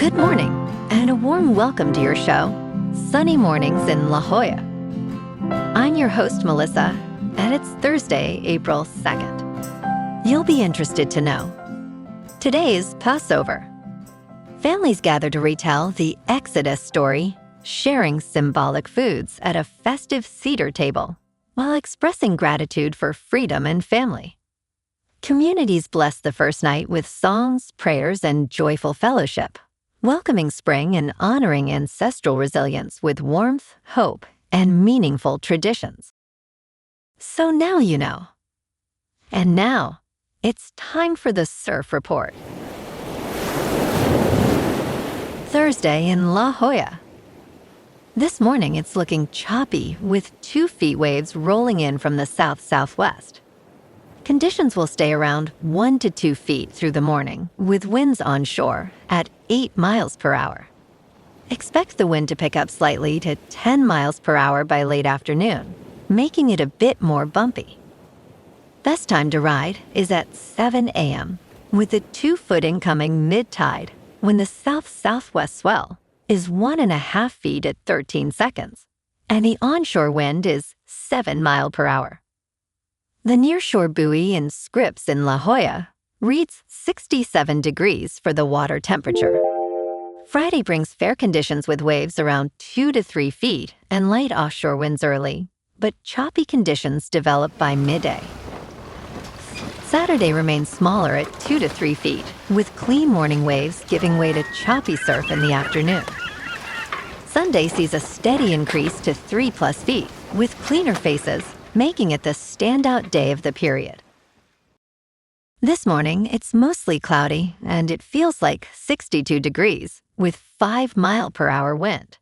Good morning, and a warm welcome to your show, Sunny Mornings in La Jolla. I'm your host, Melissa, and it's Thursday, April 2nd. You'll be interested to know. Today's Passover. Families gather to retell the Exodus story, sharing symbolic foods at a festive Seder table while expressing gratitude for freedom and family. Communities bless the first night with songs, prayers, and joyful fellowship, welcoming spring and honoring ancestral resilience with warmth, hope, and meaningful traditions. So now you know. And now, it's time for the Surf Report. Thursday in La Jolla. This morning it's looking choppy with 2 feet waves rolling in from the south-southwest. Conditions will stay around 1 to 2 feet through the morning, with winds onshore at 8 miles per hour. Expect the wind to pick up slightly to 10 miles per hour by late afternoon, making it a bit more bumpy. Best time to ride is at 7 a.m., with the 2-foot incoming mid-tide when the south-southwest swell is 1.5 feet at 13 seconds, and the onshore wind is 7 miles per hour. The nearshore buoy in Scripps in La Jolla reads 67 degrees for the water temperature. Friday brings fair conditions with waves around 2 to 3 feet and light offshore winds early, but choppy conditions develop by midday. Saturday remains smaller at 2 to 3 feet, with clean morning waves giving way to choppy surf in the afternoon. Sunday sees a steady increase to 3+ feet, with cleaner faces, making it the standout day of the period. This morning, it's mostly cloudy, and it feels like 62 degrees, with 5 mile per hour wind.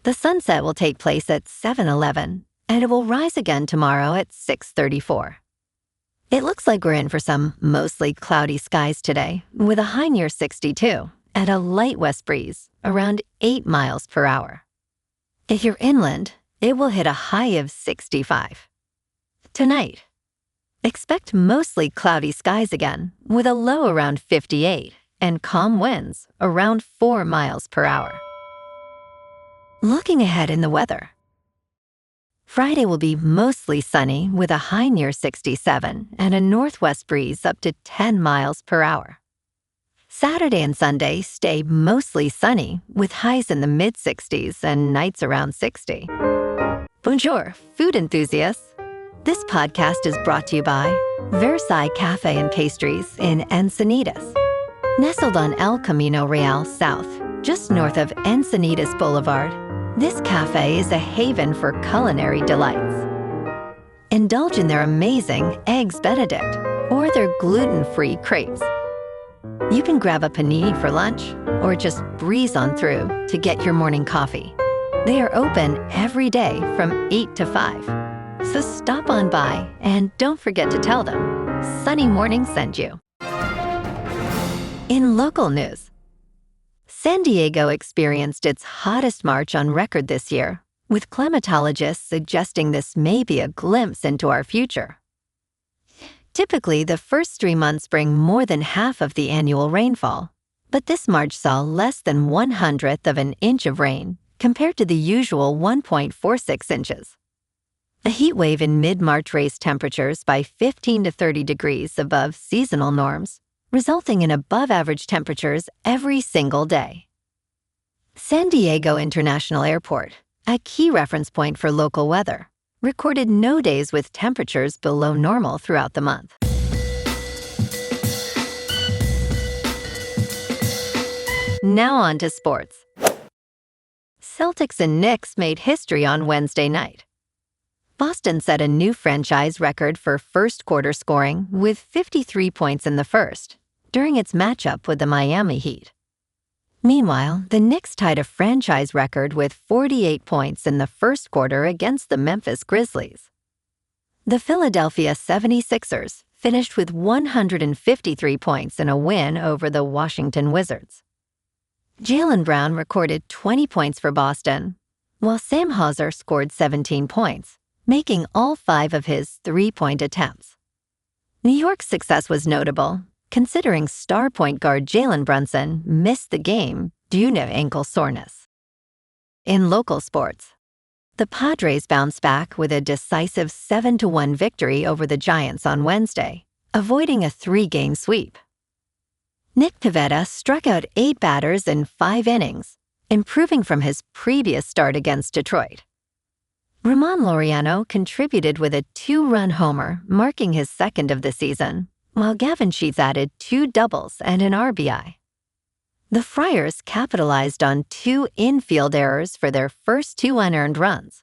The sunset will take place at 7:11, and it will rise again tomorrow at 6:34. It looks like we're in for some mostly cloudy skies today, with a high near 62 and a light west breeze around 8 miles per hour. If you're inland, it will hit a high of 65. Tonight, expect mostly cloudy skies again, with a low around 58 and calm winds around 4 miles per hour. Looking ahead in the weather. Friday will be mostly sunny with a high near 67 and a northwest breeze up to 10 miles per hour. Saturday and Sunday stay mostly sunny with highs in the mid-60s and nights around 60. Bonjour, food enthusiasts. This podcast is brought to you by Versailles Cafe and Pastries in Encinitas. Nestled on El Camino Real South, just north of Encinitas Boulevard, this cafe is a haven for culinary delights. Indulge in their amazing Eggs Benedict or their gluten-free crepes. You can grab a panini for lunch or just breeze on through to get your morning coffee. They are open every day from 8 to 5. So stop on by and don't forget to tell them Sunny Morning sent you. In local news, San Diego experienced its hottest March on record this year, with climatologists suggesting this may be a glimpse into our future. Typically, the first 3 months bring more than half of the annual rainfall, but this March saw less than 1/100th of an inch of rain compared to the usual 1.46 inches. A heat wave in mid-March raised temperatures by 15 to 30 degrees above seasonal norms, resulting in above-average temperatures every single day. San Diego International Airport, a key reference point for local weather, recorded no days with temperatures below normal throughout the month. Now on to sports. Celtics and Knicks made history on Wednesday night. Boston set a new franchise record for first-quarter scoring with 53 points in the first, during its matchup with the Miami Heat. Meanwhile, the Knicks tied a franchise record with 48 points in the first quarter against the Memphis Grizzlies. The Philadelphia 76ers finished with 153 points in a win over the Washington Wizards. Jaylen Brown recorded 20 points for Boston, while Sam Hauser scored 17 points, making all 5 of his 3-point attempts. New York's success was notable, considering star point guard Jalen Brunson missed the game due to ankle soreness. In local sports, the Padres bounced back with a decisive 7-1 victory over the Giants on Wednesday, avoiding a 3-game sweep. Nick Pivetta struck out 8 batters in 5 innings, improving from his previous start against Detroit. Ramon Laureano contributed with a 2-run homer, marking his second of the season, while Gavin Sheets added 2 doubles and an RBI. The Friars capitalized on 2 infield errors for their first 2 unearned runs.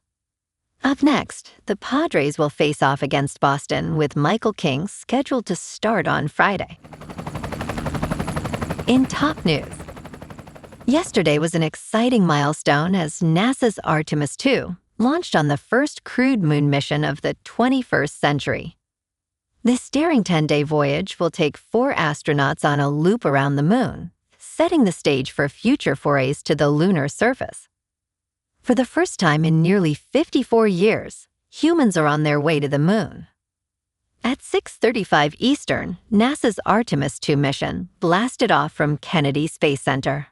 Up next, the Padres will face off against Boston with Michael King scheduled to start on Friday. In top news, yesterday was an exciting milestone as NASA's Artemis II launched on the first crewed moon mission of the 21st century. This daring 10-day voyage will take 4 astronauts on a loop around the moon, setting the stage for future forays to the lunar surface. For the first time in nearly 54 years, humans are on their way to the moon. At 6:35 Eastern, NASA's Artemis II mission blasted off from Kennedy Space Center.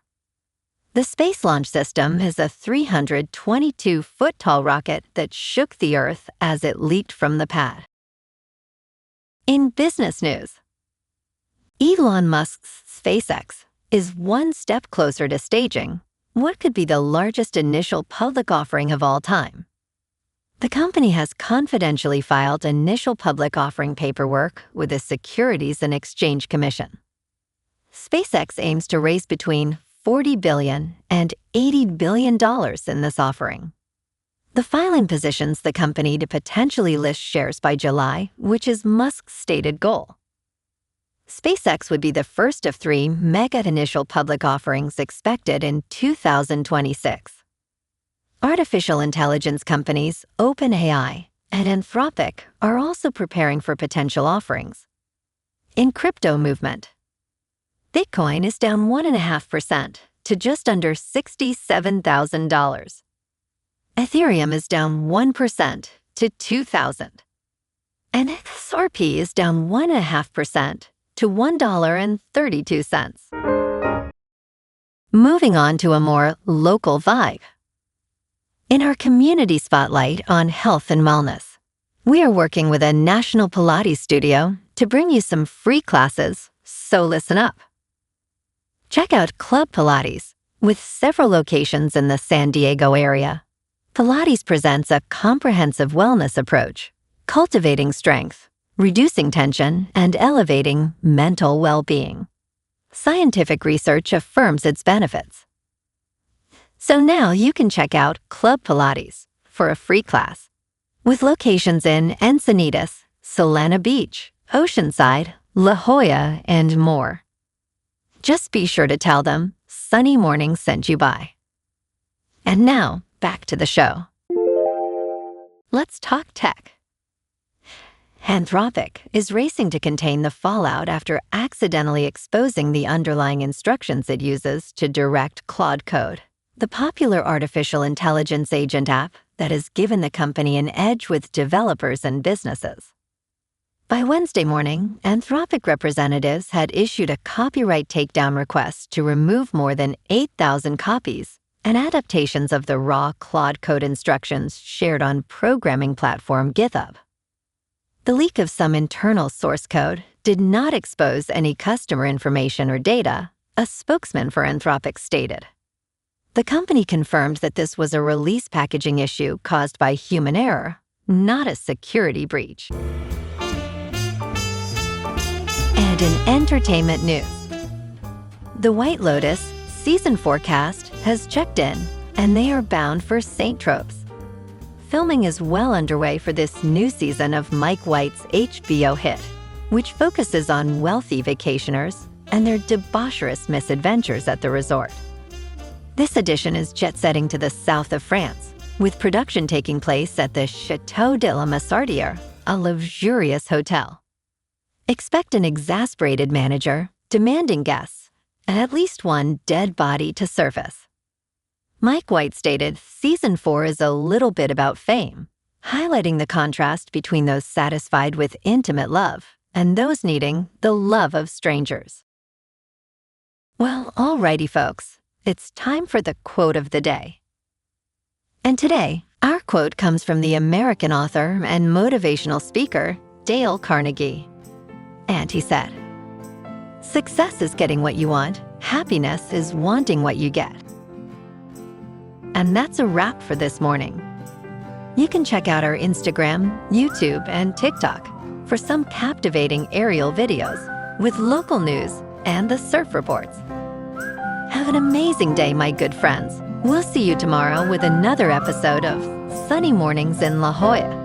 The Space Launch System is a 322-foot-tall rocket that shook the Earth as it leaped from the pad. In business news, Elon Musk's SpaceX is one step closer to staging what could be the largest initial public offering of all time. The company has confidentially filed initial public offering paperwork with the Securities and Exchange Commission. SpaceX aims to raise between $40 billion and $80 billion in this offering. The filing positions the company to potentially list shares by July, which is Musk's stated goal. SpaceX would be the first of 3 mega initial public offerings expected in 2026. Artificial intelligence companies OpenAI and Anthropic are also preparing for potential offerings. In crypto movement, Bitcoin is down 1.5% to just under $67,000. Ethereum is down 1% to $2,000. And XRP is down 1.5% to $1.32. Moving on to a more local vibe. In our community spotlight on health and wellness, we are working with a national Pilates studio to bring you some free classes, so listen up. Check out Club Pilates, with several locations in the San Diego area. Pilates presents a comprehensive wellness approach, cultivating strength, reducing tension, and elevating mental well-being. Scientific research affirms its benefits. So now you can check out Club Pilates for a free class, with locations in Encinitas, Solana Beach, Oceanside, La Jolla, and more. Just be sure to tell them Sunny Morning sent you by. And now, back to the show. Let's talk tech. Anthropic is racing to contain the fallout after accidentally exposing the underlying instructions it uses to direct Claude Code, the popular artificial intelligence agent app that has given the company an edge with developers and businesses. By Wednesday morning, Anthropic representatives had issued a copyright takedown request to remove more than 8,000 copies and adaptations of the raw Claude Code instructions shared on programming platform GitHub. The leak of some internal source code did not expose any customer information or data, a spokesman for Anthropic stated. The company confirmed that this was a release packaging issue caused by human error, not a security breach. And in entertainment news, The White Lotus season forecast has checked in, and they are bound for Saint-Tropez. Filming is well underway for this new season of Mike White's HBO hit, which focuses on wealthy vacationers and their debaucherous misadventures at the resort. This edition is jet-setting to the south of France, with production taking place at the Château de la Massardière, a luxurious hotel. Expect an exasperated manager, demanding guests, and at least one dead body to surface. Mike White stated Season 4 is a little bit about fame, highlighting the contrast between those satisfied with intimate love and those needing the love of strangers. Well, alrighty, folks. It's time for the quote of the day. And today, our quote comes from the American author and motivational speaker, Dale Carnegie. And he said, "Success is getting what you want. Happiness is wanting what you get." And that's a wrap for this morning. You can check out our Instagram, YouTube, and TikTok for some captivating aerial videos with local news and the surf reports. Have an amazing day, my good friends. We'll see you tomorrow with another episode of Sunny Mornings in La Jolla.